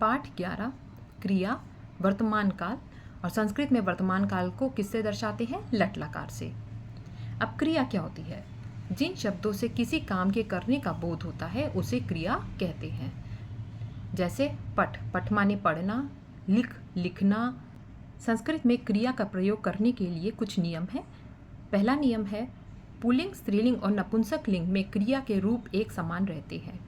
पाठ 11 क्रिया वर्तमान काल, और संस्कृत में वर्तमान काल को किससे दर्शाते हैं? लट लकार से। अब क्रिया क्या होती है? जिन शब्दों से किसी काम के करने का बोध होता है उसे क्रिया कहते हैं। जैसे पठ, पठ माने पढ़ना, लिख, लिखना। संस्कृत में क्रिया का प्रयोग करने के लिए कुछ नियम है। पहला नियम है, पुल्लिंग, स्त्रीलिंग और नपुंसक लिंग में क्रिया के रूप एक समान रहते हैं।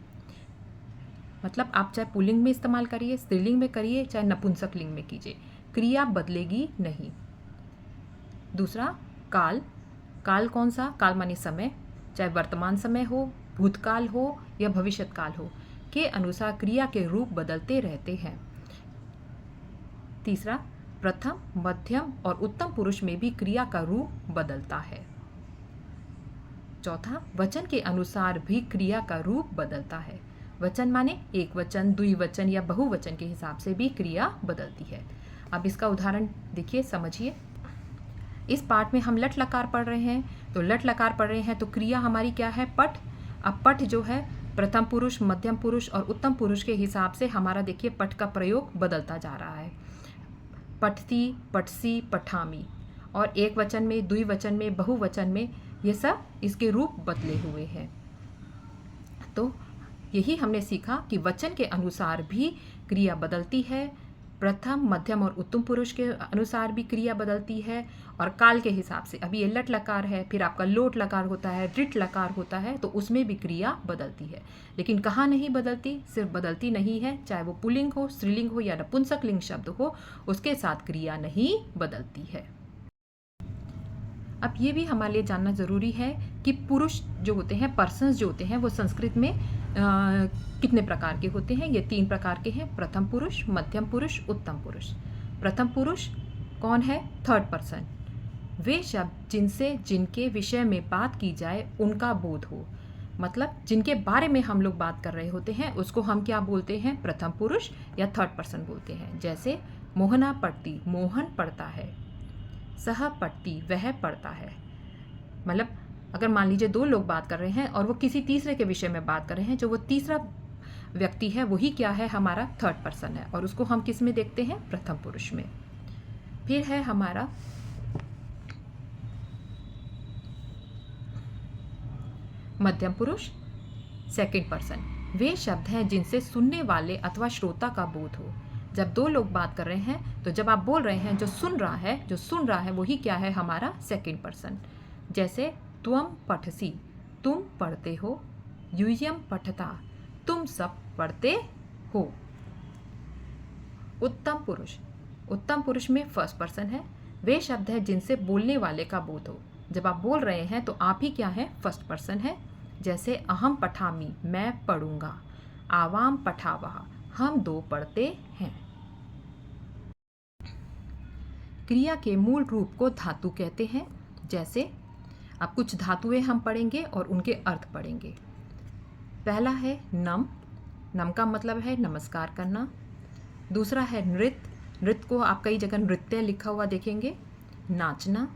मतलब आप चाहे पुल्लिंग में इस्तेमाल करिए, स्त्रीलिंग में करिए, चाहे नपुंसक लिंग में कीजिए, क्रिया बदलेगी नहीं। दूसरा, काल, काल कौन सा? काल माने समय, चाहे वर्तमान समय हो, भूतकाल हो या भविष्यकाल हो, के अनुसार क्रिया के रूप बदलते रहते हैं। तीसरा, प्रथम, मध्यम और उत्तम पुरुष में भी क्रिया का रूप बदलता है। चौथा, वचन के अनुसार भी क्रिया का रूप बदलता है। वचन माने एक वचन, द्विवचन या बहुवचन के हिसाब से भी क्रिया बदलती है। अब इसका उदाहरण देखिए, समझिए। इस पाठ में हम लट लकार पढ़ रहे हैं, तो लट लकार पढ़ रहे हैं तो क्रिया हमारी क्या है? पठ। अब पठ जो है प्रथम पुरुष, मध्यम पुरुष और उत्तम पुरुष के हिसाब से हमारा देखिए पठ का प्रयोग बदलता जा रहा है। पठती, पठसी, पठामी, और एक वचन में, द्विवचन में, बहुवचन में, ये सब इसके रूप बदले हुए हैं। तो यही हमने सीखा कि वचन के अनुसार भी क्रिया बदलती है, प्रथम, मध्यम और उत्तम पुरुष के अनुसार भी क्रिया बदलती है, और काल के हिसाब से। अभी ये लट लकार है, फिर आपका लोट लकार होता है, ऋट लकार होता है, तो उसमें भी क्रिया बदलती है। लेकिन कहाँ नहीं बदलती? सिर्फ बदलती नहीं है, चाहे वो पुल्लिंग हो, स्त्रीलिंग हो या नपुंसक लिंग शब्द हो, उसके साथ क्रिया नहीं बदलती है। अब ये भी हमारे लिए जानना ज़रूरी है कि पुरुष जो होते हैं, पर्सन्स जो होते हैं, वो संस्कृत में कितने प्रकार के होते हैं? ये 3 प्रकार के हैं, प्रथम पुरुष, मध्यम पुरुष, उत्तम पुरुष। प्रथम पुरुष कौन है? Third person. वे शब्द जिनसे जिनके विषय में बात की जाए उनका बोध हो, मतलब जिनके बारे में हम लोग बात कर रहे होते हैं उसको हम क्या बोलते हैं? प्रथम पुरुष या थर्ड पर्सन बोलते हैं। जैसे मोहना पढ़ती, मोहन पढ़ता है। सह पढ़ती, वह पढ़ता है। मतलब अगर मान लीजिए 2 लोग बात कर रहे हैं और वो किसी तीसरे के विषय में बात कर रहे हैं, जो वो तीसरा व्यक्ति है वही क्या है? हमारा थर्ड पर्सन है, और उसको हम किस में देखते हैं? प्रथम पुरुष में। फिर है हमारा मध्यम पुरुष, सेकंड पर्सन। वे शब्द हैं जिनसे सुनने वाले अथवा श्रोता का बोध हो। जब 2 लोग बात कर रहे हैं तो जब आप बोल रहे हैं, जो सुन रहा है वही क्या है? हमारा सेकंड पर्सन। जैसे त्वम पठसी, तुम पढ़ते हो। यूयम पठता, तुम सब पढ़ते हो। उत्तम पुरुष, उत्तम पुरुष में फर्स्ट पर्सन है। वे शब्द हैं जिनसे बोलने वाले का बोध हो। जब आप बोल रहे हैं तो आप ही क्या है? फर्स्ट पर्सन है। जैसे अहम पठामी, मैं पढ़ूंगा। आवाम पठावह, हम 2 पढ़ते हैं। क्रिया के मूल रूप को धातु कहते हैं। जैसे अब कुछ धातुएं हम पढ़ेंगे और उनके अर्थ पढ़ेंगे। पहला है नम, नम का मतलब है नमस्कार करना। दूसरा है नृत्य, नृत्य को आप कई जगह नृत्य लिखा हुआ देखेंगे, नाचना।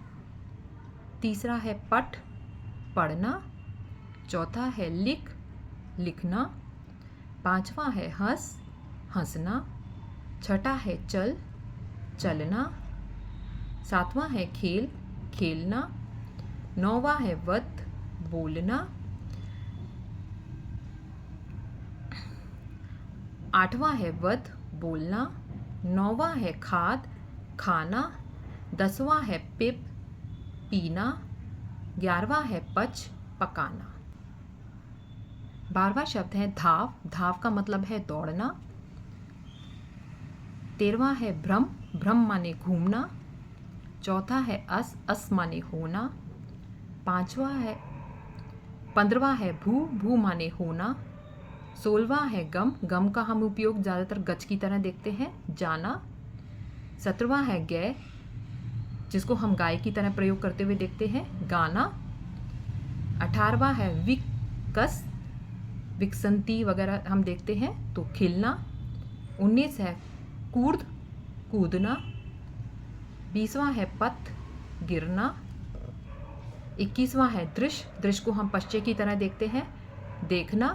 तीसरा है पठ, पढ़ना। चौथा है लिख, लिखना। पांचवा है हंस, हंसना। छठा है चल, चलना। सातवां है खेल, खेलना। नौवां है वत, बोलना। आठवां है वध, बोलना। नौवां है खाद, खाना। 10वां है पिप, पीना। 11वां है पच, पकाना। 12वां शब्द है धाव, धाव का मतलब है दौड़ना। 13वां है भ्रम, भ्रम माने घूमना। चौथा है अस, अस माने होना। 15वां है भू, भू माने होना। 16वां है गम, गम का हम उपयोग ज़्यादातर गच की तरह देखते हैं, जाना। 17वां है गै, जिसको हम गाय की तरह प्रयोग करते हुए देखते हैं, गाना। 18वां है विकस, विकसंती वगैरह हम देखते हैं तो खिलना। 19 है कूर्द, कूदना। 20वां है पथ, गिरना। 21वां है दृश्य, दृश्य को हम पश्चे की तरह देखते हैं, देखना।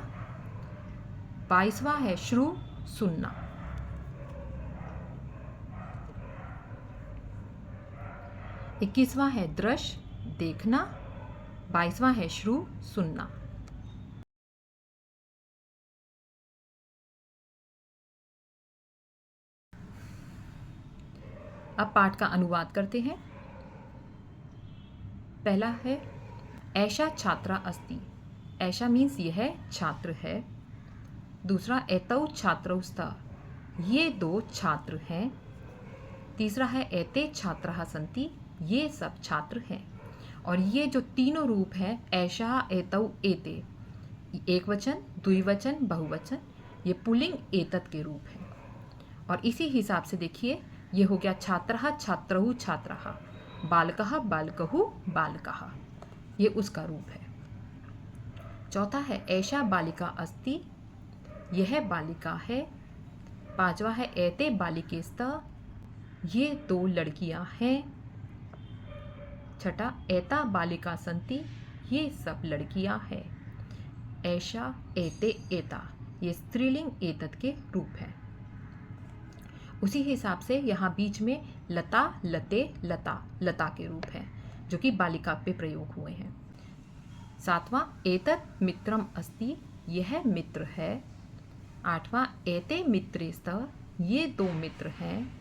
22वां है श्रु, सुनना। 21वां है दृश्य, देखना। 22वां है श्रु, सुनना। अब पाठ का अनुवाद करते हैं। पहला है ऐशा छात्रा अस्ति। ऐशा मीन्स यह छात्र है। दूसरा एतौ छात्रौ स्तः, ये दो छात्र हैं। तीसरा है एते छात्राः सन्ति, ये सब छात्र हैं। और ये जो तीनों रूप हैं ऐशा, एतौ, एते, एक वचन, द्विवचन, बहुवचन, ये पुल्लिंग एतत् के रूप हैं। और इसी हिसाब से देखिए ये हो गया छात्रः, छात्रौ, छात्राः, बालकः, बालकौ, बालकाः, ये उसका रूप है। चौथा है ऐशा बालिका अस्ति, यह बालिका है। पांचवा है एते बालिके स्तः, ये दो लड़कियां हैं। छठा एता बालिका सन्ति, ये सब लड़कियां हैं। ऐशा, एते, एता, ये स्त्रीलिंग एतत् के रूप है। उसी हिसाब से यहाँ बीच में लता, लते, लता, लता के रूप हैं जो कि बालिका पे प्रयोग हुए हैं। 7वां एतत् मित्रम अस्ति, यह मित्र है। 8वां एते मित्रे स्तः, ये दो मित्र हैं।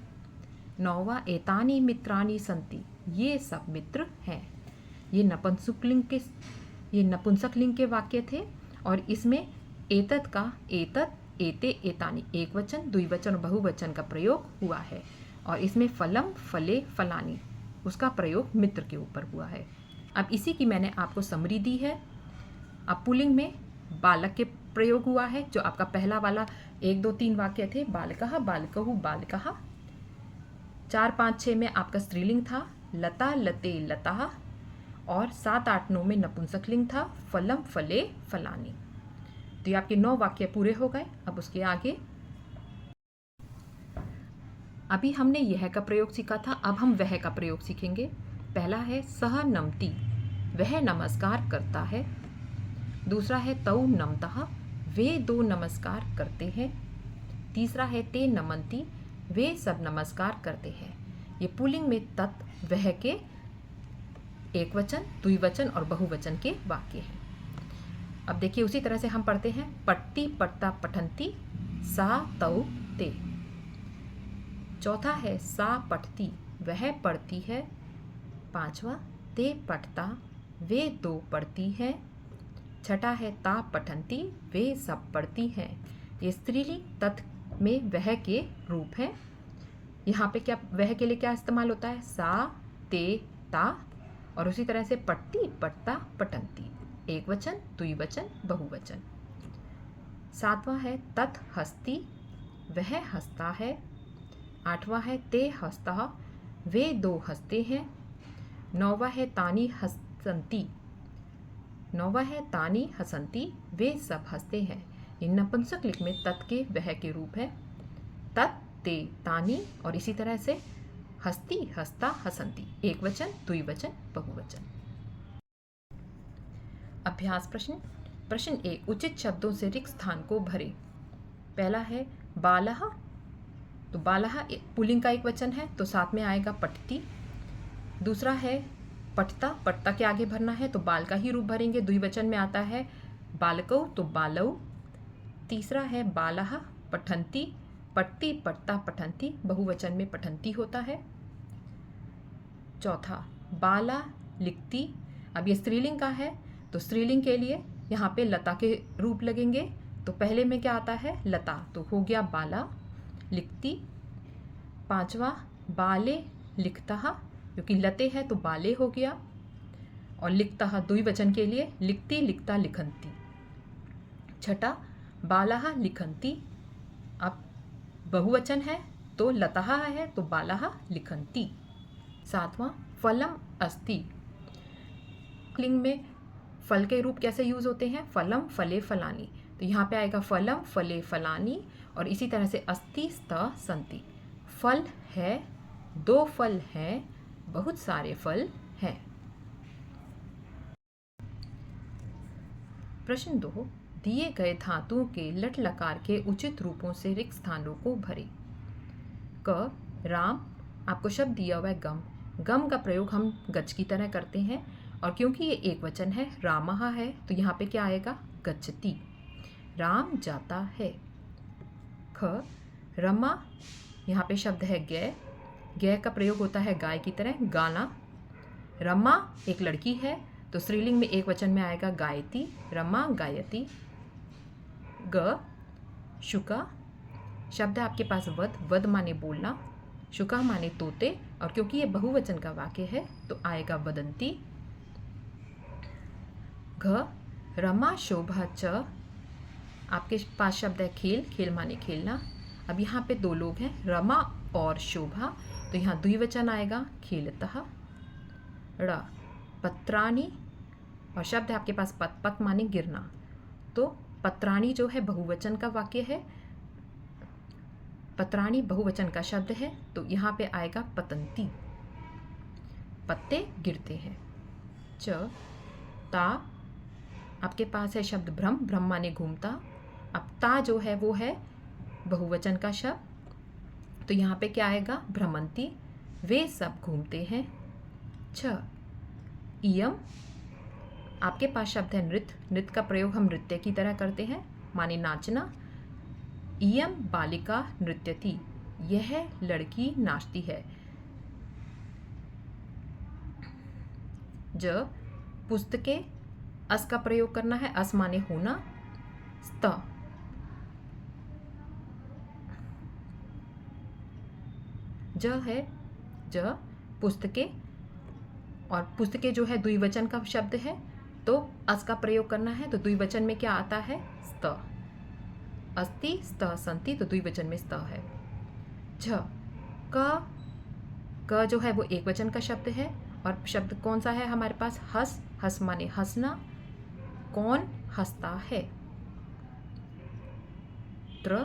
9वां एतानि मित्राणि सन्ति, ये सब मित्र हैं। ये नपुंसकलिंग के वाक्य थे और इसमें एतत् का एतत्, एते, एतानि एक वचन, द्विवचन और बहुवचन का प्रयोग हुआ है। और इसमें फलम, फले, फलानी उसका प्रयोग मित्र के ऊपर हुआ है। अब इसी की मैंने आपको समरी दी है। अब पुल्लिंग में बालक के प्रयोग हुआ है, जो आपका पहला वाला 1, 2, 3 वाक्य थे, बालकः, बालकौ, बालकाः। 4, 5, 6 में आपका स्त्रीलिंग था, लता, लते, लताः। और 7, 8, 9 में नपुंसकलिंग था, फलम, फले, फलानी। तो ये आपके 9 वाक्य पूरे हो गए। अब उसके आगे अभी हमने यह का प्रयोग सीखा था, अब हम वह का प्रयोग सीखेंगे। पहला है सह नमति, वह नमस्कार करता है। दूसरा है तौ नमतः, वे दो नमस्कार करते हैं। तीसरा है ते नमन्ति, वे सब नमस्कार करते हैं। ये पुल्लिंग में तत्, वह के एक वचन, द्विवचन और बहुवचन के वाक्य हैं। अब देखिए उसी तरह से हम पढ़ते हैं पठति, पठता, पठन्ति, सा, तौ, ते। चौथा है सा पठती, वह पढ़ती है। 5वां ते पठता, वे दो पढ़ती हैं। 6ठा है ता पठन्ति, वे सब पढ़ती हैं। ये स्त्रीलिंग तत् में वह के रूप है। यहाँ पे क्या वह के लिए क्या इस्तेमाल होता है, सा, ते, ता। और उसी तरह से पठती, पठता, पठन्ति, एक वचन, द्विवचन, बहुवचन। 7वां है तत् हस्ति, वह हंसता है। 8वां है ते हस्तः, वे दो हंसते हैं। 9वां है तानि हसन्ति, 9वां है तानि हसन्ति, वे सब हंसते हैं। ये नपुंसकलिंग में तत् के वह के रूप है, तत्, ते, तानि। और इसी तरह से हस्ति, हस्ता, हसन्ति, एक वचन, द्विवचन, बहुवचन। अभ्यास प्रश्न। प्रश्न 1, उचित शब्दों से रिक्त स्थान को भरे। पहला है बालः, तो बालः पुल्लिंग का एक वचन है तो साथ में आएगा पठती। दूसरा है पठता, पठता के आगे भरना है तो बाल का ही रूप भरेंगे, द्विवचन में आता है बालकौ तो बालौ। तीसरा है बालः पठन्ति, पठती, पठता, पठन्ति, बहुवचन में पठन्ति होता है। चौथा बाला लिखती, अब ये स्त्रीलिंग का है तो स्त्रीलिंग के लिए यहाँ पे लता के रूप लगेंगे। तो पहले में क्या आता है लता, तो हो गया बाला लिखती। 5वां बाले लिखतः, क्योंकि लते है तो बाले हो गया। और लिखतः द्विवचन के लिए लिखती, लिखता, लिखन्ति। 6ठा बालः लिखन्ति, अब बहुवचन है तो लतः है तो बालः लिखन्ति। 7वां फलम अस्ति, क्लिंग में फल के रूप कैसे यूज होते हैं, फलम, फले, फलानी। तो यहाँ पे आएगा फलम, फले, फलानी। और इसी तरह से अस्ति, स्तः, सन्ति, फल है, 2 फल हैं, बहुत सारे फल हैं। प्रश्न 2, दिए गए धातुओं के लट लकार के उचित रूपों से रिक्त स्थानों को भरे। क राम, आपको शब्द दिया हुआ है गम, गम का प्रयोग हम गच की तरह करते हैं, और क्योंकि ये एक वचन है, रामः है, तो यहाँ पे क्या आएगा? गच्छति, राम जाता है। ख, रमा, यहाँ पे शब्द है गय, गय का प्रयोग होता है गाय की तरह, गाना। रमा एक लड़की है, तो स्त्रीलिंग में एक वचन में आएगा गायति, रमा गायति। ग, शुका, शब्द है आपके पास वद, वद माने बोलना, शुका माने तोते, और क्योंकि ये बहुवचन का वाक्य है तो आएगा वदंती। घ, रमा शोभा च, आपके पास शब्द है खेल, खेल माने खेलना। अब यहाँ पे दो लोग हैं, रमा और शोभा, तो यहाँ द्विवचन आएगा खेलतः। ड़, पत्राणी, और शब्द है आपके पास पत, पत माने गिरना, तो पत्राणी जो है बहुवचन का वाक्य है, पत्राणी बहुवचन का शब्द है, तो यहाँ पे आएगा पतंती, पत्ते गिरते हैं। च, ता, आपके पास है शब्द भ्रम, भ्रम माने घूमता। अब ता जो है वो है बहुवचन का शब्द, तो यहाँ पे क्या आएगा? भ्रमंती, वे सब घूमते हैं। छ, इयम, आपके पास शब्द है नृत्य, नृत्य का प्रयोग हम नृत्य की तरह करते हैं, माने नाचना। इयम बालिका नृत्यति, यह लड़की नाचती है। ज, पुस्तकें, अस का प्रयोग करना है, अस माने होना। स्त, ज है, ज पुस्तकें, और पुस्तकें जो है द्विवचन का शब्द है, तो अस का प्रयोग करना है, तो द्विवचन में क्या आता है? स्त, अस्ति स्त संति, तो द्विवचन में स्त है। झ, क जो है वो एक वचन का शब्द है, और शब्द कौन सा है हमारे पास? हस, हस माने हंसना, कौन हंसता है। त्र,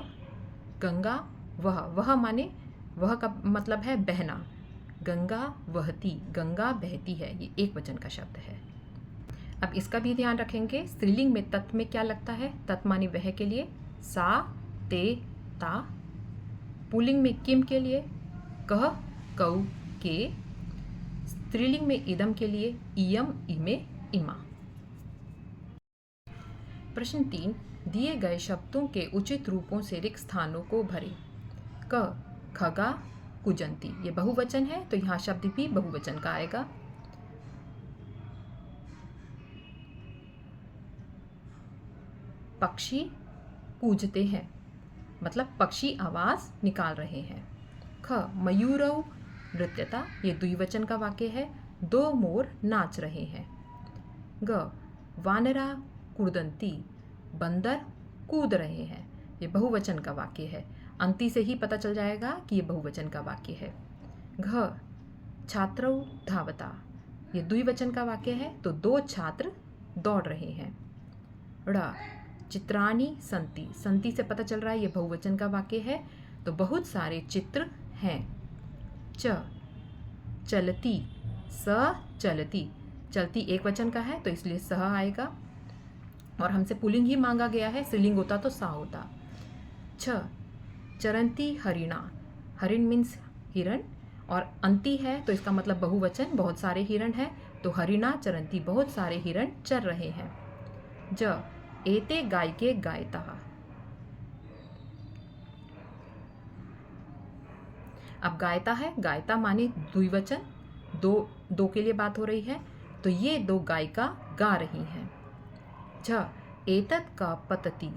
गंगा, वह माने, वह का मतलब है बहना, गंगा वहती, गंगा बहती है, ये एक वचन का शब्द है। अब इसका भी ध्यान रखेंगे, स्त्रीलिंग में तत् में क्या लगता है? तत् माने वह के लिए सा, ते, ता। पुल्लिंग में किम के लिए कह, कौ, के। स्त्रीलिंग में इदम के लिए इयम, इमे, इमा। प्रश्न 3, दिए गए शब्दों के उचित रूपों से रिक्त स्थानों को भरें। क, खगा कुजंती, ये बहुवचन है, तो यहाँ शब्द भी बहुवचन का आएगा। पक्षी कूजते हैं, मतलब पक्षी आवाज निकाल रहे हैं। ख, मयूरौ नृत्यता, ये द्विवचन का वाक्य है, दो मोर नाच रहे हैं। ग, वानरा कूदंती, बंदर कूद रहे हैं, ये बहुवचन का वाक्य है, अंति से ही पता चल जाएगा कि ये बहुवचन का वाक्य है। घ, छात्रौ धावता, ये द्विवचन का वाक्य है, तो दो छात्र दौड़ रहे हैं। ड़, चित्राणि संति, संति से पता चल रहा है ये बहुवचन का वाक्य है, तो बहुत सारे चित्र हैं। च, चलती, स चलती, चलती एक वचन का है, तो इसलिए सह आएगा, और हमसे पुल्लिंग ही मांगा गया है, स्त्रीलिंग होता तो सा होता। छ, चरंती हरिणा, हरिण मीन्स हिरण, और अंति है तो इसका मतलब बहुवचन, बहुत सारे हिरण हैं, तो हरिणा चरंती, बहुत सारे हिरण चर रहे हैं। ज, एते गायके गायतः, अब गायता है, गायता माने द्विवचन, दो के लिए बात हो रही है, तो ये दो गायिका गा रही हैं। झ, एतत् का पतति,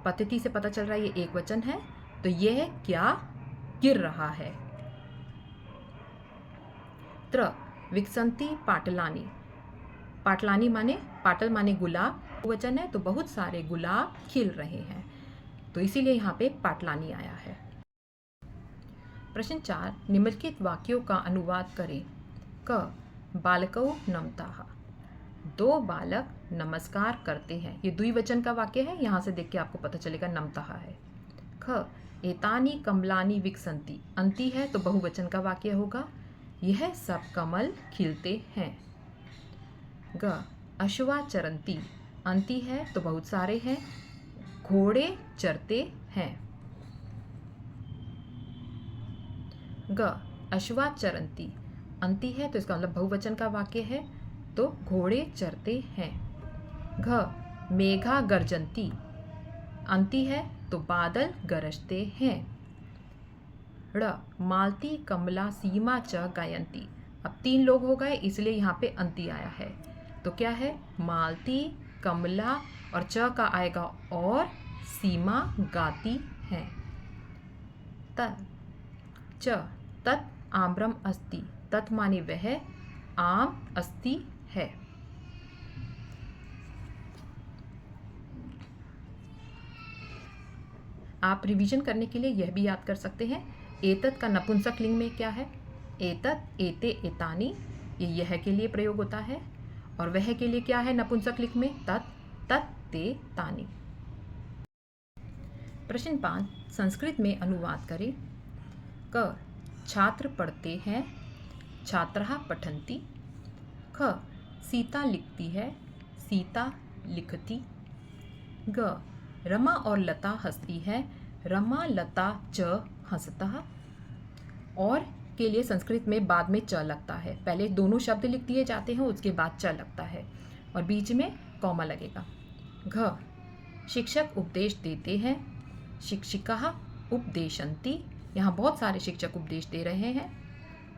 पतति से पता चल रहा है ये एक वचन है, तो यह क्या गिर रहा है। त्र, विकसंती पाटलानी, पाटलानी माने, पाटल माने गुलाब, वचन है, तो बहुत सारे गुलाब खिल रहे हैं, तो इसीलिए यहाँ पे पाटलानी आया है। प्रश्न 4, निम्नलिखित वाक्यों का अनुवाद करें। क, बालकौ नमताः, दो बालक नमस्कार करते हैं, ये द्विवचन का वाक्य है, यहाँ से देख के आपको पता चलेगा नमताः है। ख, एतानि कमलानि विकसंति, अंति है तो बहुवचन का वाक्य होगा, यह सब कमल खिलते हैं। ग, अश्वा चरंती, अंति है तो बहुत सारे हैं, घोड़े चरते हैं। ग, अश्वा चरंती, अंती है तो इसका मतलब बहुवचन का वाक्य है, तो घोड़े चरते हैं। घ मेघा गर्जंती, अंती है तो बादल गरजते हैं। ड़ मालती कमला सीमा च गायंती, अब 3 लोग हो गए इसलिए यहाँ पे अंती आया है, तो क्या है, मालती कमला और च का आएगा और सीमा गाती हैं। त च तत् आम्रम अस्ति, तत् माने वह, आम अस्ति है। आप रिवीजन करने के लिए यह भी याद कर सकते हैं, एतत् का नपुंसक लिंग में क्या है, एतत्, एते, एतानी, ये यह के लिए प्रयोग होता है, और वह के लिए क्या है नपुंसक लिंग में, तत्, तत्, ते, तानि। प्रश्न 5, संस्कृत में अनुवाद करें। क छात्र पढ़ते हैं, छात्रः पठन्ति। ख सीता लिखती है, सीता लिखती। ग रमा और लता हंसती है, रमा लता च हंसतः। और के लिए संस्कृत में बाद में च लगता है, पहले दोनों शब्द लिख दिए जाते हैं उसके बाद च लगता है और बीच में कॉमा लगेगा। घ शिक्षक उपदेश देते हैं, शिक्षिकाः उपदेशन्ति, यहाँ बहुत सारे शिक्षक उपदेश दे रहे हैं।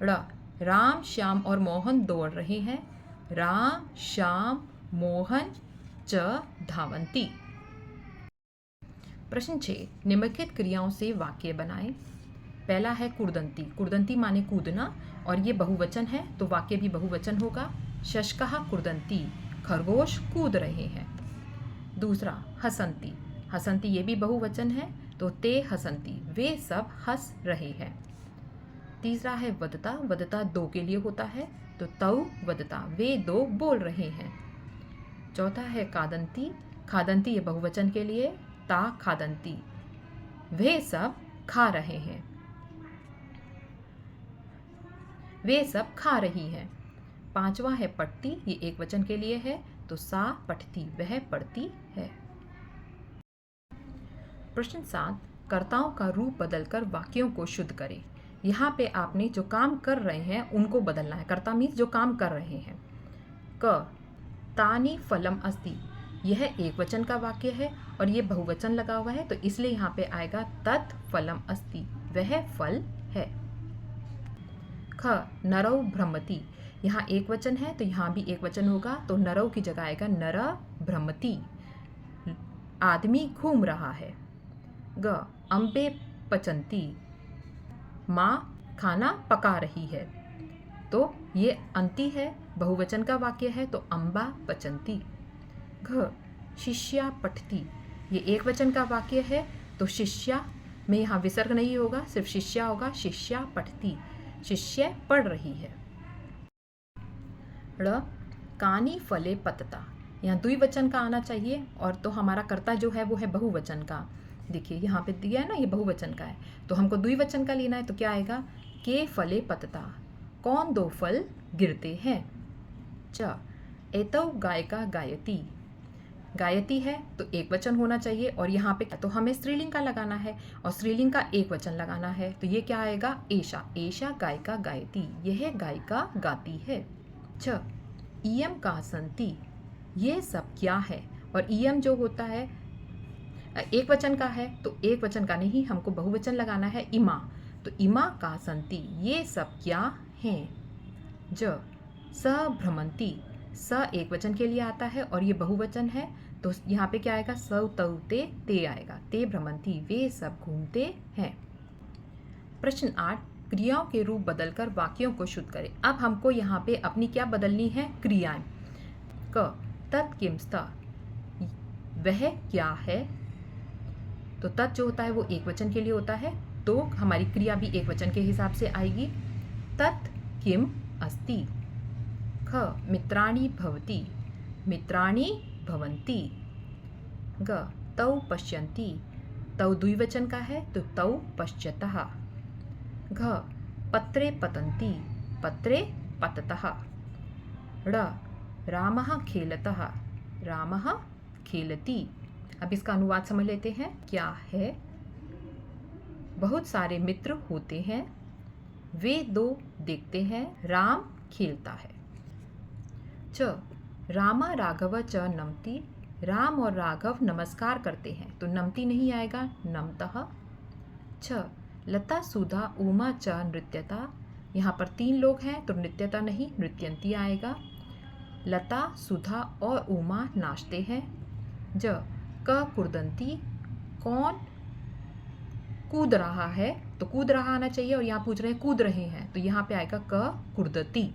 ड़ राम श्याम और मोहन दौड़ रहे हैं, राम श्याम मोहन च धावन्ति। प्रश्न 6, निम्नलिखित क्रियाओं से वाक्य बनाएं। पहला है कुर्दंती, कुर्दंती माने कूदना और ये बहुवचन है तो वाक्य भी बहुवचन होगा। शशकः कुर्दन्ति, खरगोश कूद रहे हैं। दूसरा हसंती, हसंती ये भी बहुवचन है तो ते हसंती, वे सब हंस रहे हैं। तीसरा है वदता, वदता दो के लिए होता है तो तौ वदता, वे दो बोल रहे हैं। चौथा है कादंती, खादंती ये बहुवचन के लिए, ता खादंती, वे सब खा रहे हैं, वे सब खा रही हैं। पांचवा है पढ़ती, ये एक वचन के लिए है तो सा पठती, वह पढ़ती है। प्रश्न 7, कर्ताओं का रूप बदलकर वाक्यों को शुद्ध करें। यहाँ पे आपने जो काम कर रहे हैं उनको बदलना है, कर्ता मीन्स जो काम कर रहे हैं। क तानी फलम अस्ति, यह एक वचन का वाक्य है और ये बहुवचन लगा हुआ है तो इसलिए यहाँ पे आएगा तत् फलम अस्ति, वह फल है। ख नरौ भ्रमति, यहाँ एक वचन है तो यहाँ भी एक वचन होगा तो नरौ की जगह आएगा नर भ्रमति, आदमी घूम रहा है। ग अम्बे पचंती, माँ खाना पका रही है, तो ये अंती है, बहुवचन का वाक्य है तो अम्बा पचंती। घ शिष्या पठती, ये एक वचन का वाक्य है तो शिष्या में यहाँ विसर्ग नहीं होगा, सिर्फ शिष्या होगा, शिष्या पठती, शिष्य पढ़ रही है। ड़ कानी फले पतता, यहाँ द्विवचन का आना चाहिए और तो हमारा कर्ता जो है वो है बहुवचन का। देखिए यहाँ पे दिया है ना, ये बहुवचन का है तो हमको द्विवचन का लेना है तो क्या आएगा, के फले पतता, कौन दो फल गिरते हैं। च एतौ गायिका गायती, गायती है तो एक वचन होना चाहिए और यहाँ पे तो हमें स्त्रीलिंग का लगाना है और स्त्रीलिंग का एक वचन लगाना है तो ये क्या आएगा, एषा, एषा गायिका गायती, यह गायिका गाती है। छ इयम का संति, ये सब क्या है, और इयम जो होता है एक वचन का है तो एक वचन का नहीं, हमको बहुवचन लगाना है, इमा, तो इमा का संति, ये सब क्या हैं। ज स भ्रमंती, स एक वचन के लिए आता है और ये बहुवचन है तो यहाँ पे क्या आएगा, स तौ ते आएगा, ते भ्रमंती, वे सब घूमते हैं। प्रश्न 8, क्रियाओं के रूप बदलकर वाक्यों को शुद्ध करें। अब हमको यहाँ पे अपनी क्या बदलनी है, क्रियाएं। क तत् किम स्त, वह क्या है, तो तत् जो होता है वो एक वचन के लिए होता है तो हमारी क्रिया भी एक वचन के हिसाब से आएगी। तत् किम अस्ति। ख मित्राणि भवति, मित्राणि भवन्ति। ग तौ पश्यन्ति, तौ द्विवचन का है तो तौ पश्यतः। घ पत्रे पतन्ति, पत्रे पततः। ड़ रामः खेलतः, रामः खेलति। अब इसका अनुवाद समझ लेते हैं, क्या है, बहुत सारे मित्र होते हैं, वे दो देखते हैं, राम खेलता है। च रामा राघव च नमति, राम और राघव नमस्कार करते हैं, तो नमति नहीं आएगा, नमतः। छ लता सुधा उमा च नृत्यता, यहाँ पर 3 लोग हैं तो नृत्यता नहीं, नृत्यंती आएगा। लता सुधा और उमा नाचते हैं। ज क कुर्दंती, कौन कूद रहा है, तो कूद रहा आना चाहिए और यहाँ पूछ रहे हैं कूद रहे हैं, तो यहाँ पे आएगा क कुर्दती।